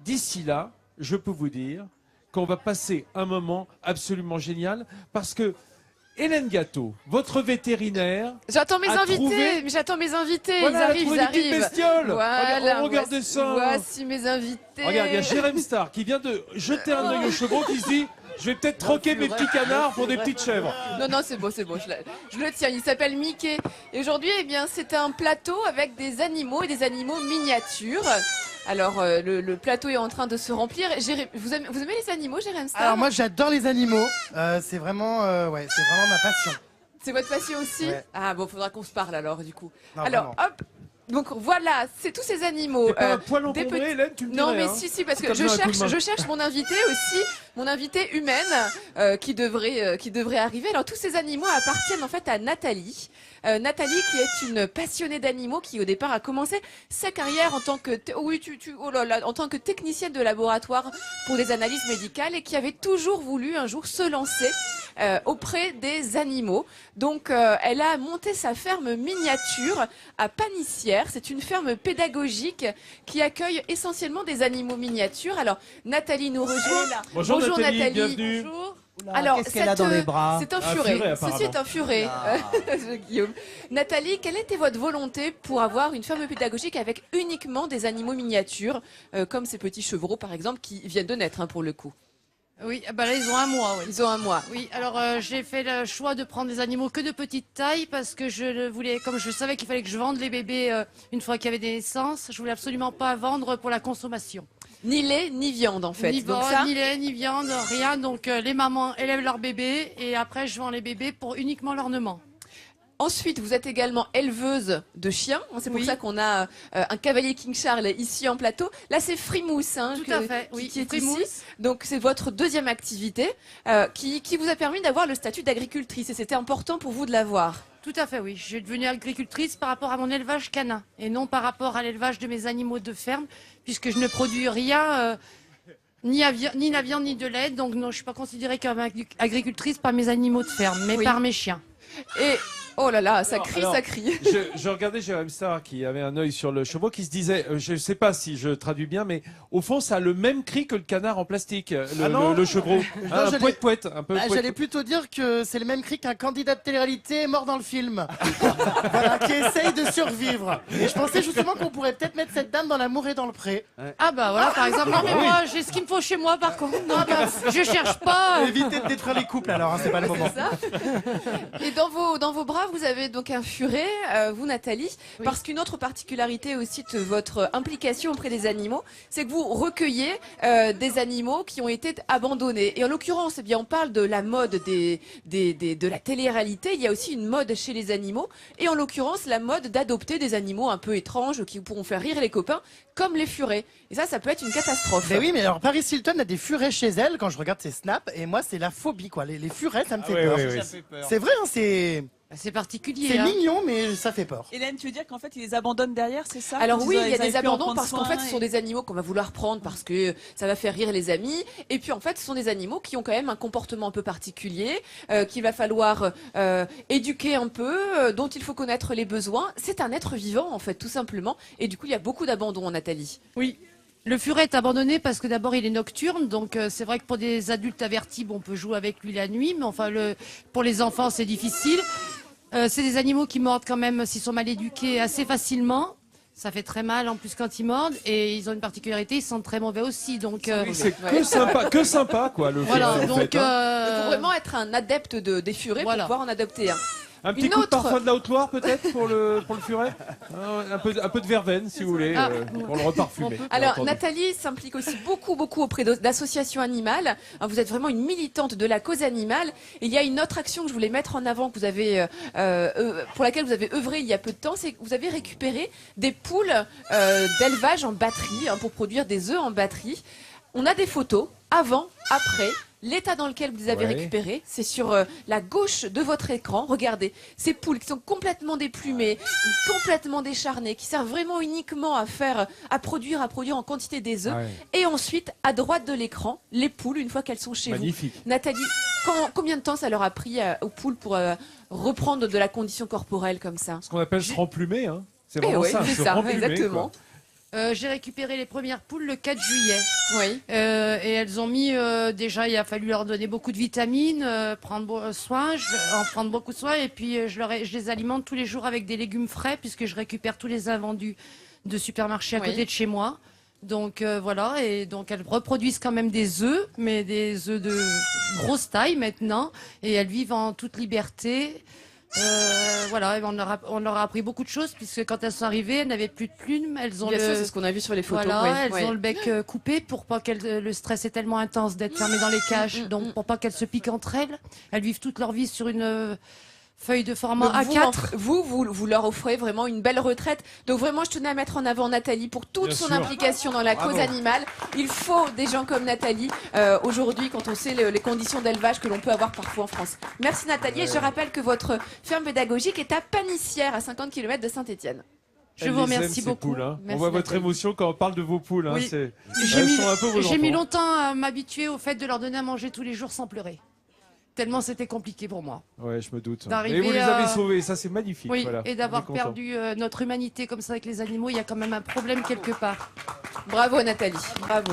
d'ici là, je peux vous dire qu'on va passer un moment absolument génial parce que Hélène Gâteau, votre vétérinaire. J'attends mes a invités, trouvé- mais j'attends mes invités. Voilà, ils trouvé des petites arrivent. bestioles. Voilà, Regardez ça. Voici mes invités. Regarde, il y a Jérém Star qui vient de jeter un œil au chevreau qui se dit je vais peut-être troquer mes petits canards pour des petites chèvres. Non, c'est bon, je le tiens, il s'appelle Mickey. Et aujourd'hui, eh bien, c'est un plateau avec des animaux et des animaux miniatures. Alors, le plateau est en train de se remplir. Vous aimez les animaux, Jérém Star? Alors moi j'adore les animaux, c'est vraiment ma passion. C'est votre passion aussi? Ouais. Ah bon, faudra qu'on se parle alors, du coup. Non, alors, vraiment. hop. Donc voilà, c'est tous ces animaux. T'es pas un poil des encombré, petits- Hélène, tu me Non, dirais, mais hein. si, parce que Comme je ça, un coup de main. cherche mon invité aussi, mon invité humaine qui devrait arriver. Alors tous ces animaux appartiennent en fait à Nathalie. Nathalie qui est une passionnée d'animaux qui au départ a commencé sa carrière en tant que en tant que technicienne de laboratoire pour des analyses médicales et qui avait toujours voulu un jour se lancer auprès des animaux. Donc elle a monté sa ferme miniature à Panissière. C'est une ferme pédagogique qui accueille essentiellement des animaux miniatures. Alors Nathalie nous rejoint. Bonjour Nathalie, bienvenue. Bonjour. Alors, qu'est-ce qu'elle a dans les bras? C'est un Un furet. furet, apparemment. Ceci est un furet, Guillaume. Nathalie, quelle était votre volonté pour avoir une ferme pédagogique avec uniquement des animaux miniatures, comme ces petits chevreaux par exemple, qui viennent de naître pour le coup? Oui, bah là ils ont un mois. Oui. Ils ont un mois. Oui, alors j'ai fait le choix de prendre des animaux que de petite taille parce que je voulais, comme je savais qu'il fallait que je vende les bébés une fois qu'il y avait des naissances, je voulais absolument pas vendre pour la consommation. Ni lait, ni viande en fait. Ni Donc vent, ça, ni lait, ni viande, rien. Donc les mamans élèvent leurs bébés et après je vends les bébés pour uniquement l'ornement. ensuite, vous êtes également éleveuse de chiens. C'est pour Oui. ça qu'on a un cavalier King Charles ici en plateau. Là, c'est Frimousse Tout à fait, oui. qui est Frimousse. ici. Donc, c'est votre deuxième activité qui vous a permis d'avoir le statut d'agricultrice. Et c'était important pour vous de l'avoir. Tout à fait, oui. Je suis devenue agricultrice par rapport à mon élevage canin et non par rapport à l'élevage de mes animaux de ferme, puisque je ne produis rien, ni la viande ni de lait. Donc non, je suis pas considérée comme agricultrice par mes animaux de ferme, mais Oui. par mes chiens. Et oh là là, ça crie, Alors, ça crie. Je regardais Jérém Star qui avait un œil sur le chevreau qui se disait, je ne sais pas si je traduis bien, mais au fond ça a le même cri que le canard en plastique, le chevreau. Un j'allais- poète-poète, un peu. Bah, poète. j'allais plutôt dire que c'est le même cri qu'un candidat de télé-réalité mort dans le film. Voilà, qui essaye de survivre. Et je pensais justement qu'on pourrait peut-être mettre cette dame dans L'amour et dans le pré. Ah bah voilà, par exemple. Non mais moi, j'ai ce qu'il me faut chez moi par contre. Donc je cherche pas. Évitez de détruire les couples alors, hein, c'est pas le moment. Ça. Et dans vos bras, vous avez donc un furet, vous Nathalie, Oui. parce qu'une autre particularité aussi de votre implication auprès des animaux, c'est que vous recueillez des animaux qui ont été abandonnés. Et en l'occurrence, eh bien, on parle de la mode de la télé-réalité. Il y a aussi une mode chez les animaux. Et en l'occurrence, la mode d'adopter des animaux un peu étranges qui pourront faire rire les copains, comme les furets. Et ça peut être une catastrophe. Mais oui, mais alors Paris Hilton a des furets chez elle quand je regarde ses snaps, et moi c'est la phobie quoi. Les furets ça me fait oui, peur. oui, oui. C'est vrai, hein, c'est C'est particulier. c'est hein. mignon, mais ça fait peur. Hélène, tu veux dire qu'en fait, ils les abandonnent derrière, c'est ça? Alors Ils oui, il y a arrivent des plus à en abandons prendre parce qu'en soin fait, ce sont des animaux qu'on va vouloir prendre parce que ça va faire rire les amis. Et puis en fait, ce sont des animaux qui ont quand même un comportement un peu particulier, qu'il va falloir éduquer un peu, dont il faut connaître les besoins. C'est un être vivant en fait, tout simplement. Et du coup, il y a beaucoup d'abandons, Nathalie. Oui. Le furet est abandonné parce que d'abord il est nocturne, donc c'est vrai que pour des adultes avertis, bon, on peut jouer avec lui la nuit, mais enfin pour les enfants c'est difficile. C'est des animaux qui mordent quand même, s'ils sont mal éduqués, assez facilement. Ça fait très mal en plus quand ils mordent et ils ont une particularité, ils sentent très mauvais aussi. Donc C'est que sympa quoi le voilà, furet, en donc fait, hein. Il faut vraiment être un adepte des furets Voilà. pour pouvoir en adopter un. Un petit Une coup de autre- parfum de la Haute-Loire peut-être pour le furet. Un peu de verveine si vous voulez, Ah. pour le reparfumer. bien Alors entendu. Nathalie s'implique aussi beaucoup auprès d'associations animales. Hein, vous êtes vraiment une militante de la cause animale. Et il y a une autre action que je voulais mettre en avant que vous avez pour laquelle vous avez œuvré il y a peu de temps, c'est que vous avez récupéré des poules d'élevage en batterie pour produire des œufs en batterie. On a des photos avant, après. L'état dans lequel vous les avez Ouais. récupérés, c'est sur la gauche de votre écran. Regardez, ces poules qui sont complètement déplumées, complètement décharnées, qui servent vraiment uniquement à produire en quantité des œufs. Ah ouais. Et ensuite, à droite de l'écran, les poules, une fois qu'elles sont chez Magnifique. vous. Nathalie, combien de temps ça leur a pris aux poules pour reprendre de la condition corporelle comme ça? Ce qu'on appelle se remplumer, hein. C'est Eh vraiment oui, ça, c'est se ça, remplumer, exactement. quoi. J'ai récupéré les premières poules le 4 juillet. Oui. Et elles ont mis, déjà, il a fallu leur donner beaucoup de vitamines, prendre soin, en prendre beaucoup de soin. Et puis, je les alimente tous les jours avec des légumes frais, puisque je récupère tous les invendus de supermarchés à côté de chez moi. Donc, voilà. Et donc, elles reproduisent quand même des œufs, mais des œufs de grosse taille maintenant. Et elles vivent en toute liberté. Voilà, on leur a appris beaucoup de choses puisque quand elles sont arrivées, elles n'avaient plus de plumes. Elles ont Bien sûr, c'est ce qu'on a vu sur les photos. Voilà, oui, elles ont le bec coupé pour pas qu'elles. Le stress est tellement intense d'être fermées dans les cages, donc pour pas qu'elles se piquent entre elles. Elles vivent toute leur vie sur une feuille de format Donc A4. vous leur offrez vraiment une belle retraite. Donc vraiment, je tenais à mettre en avant Nathalie pour toute Bien son sûr. implication dans la cause animale. Il faut des gens comme Nathalie aujourd'hui quand on sait les conditions d'élevage que l'on peut avoir parfois en France. Merci Nathalie. Et je rappelle que votre ferme pédagogique est à Panissière, à 50 km de Saint-Étienne. Je vous remercie beaucoup. On Merci, voit votre Nathalie. émotion quand on parle de vos poules. Oui. Elles J'ai sont un peu vos mis enfants. longtemps à m'habituer au fait de leur donner à manger tous les jours sans pleurer. Tellement c'était compliqué pour moi. Ouais, je me doute. D'arriver Et vous les avez à- sauvés, ça c'est magnifique. Oui, voilà. et On est d'avoir content. perdu notre humanité comme ça avec les animaux, il y a quand même un problème quelque part. Bravo Nathalie. Bravo.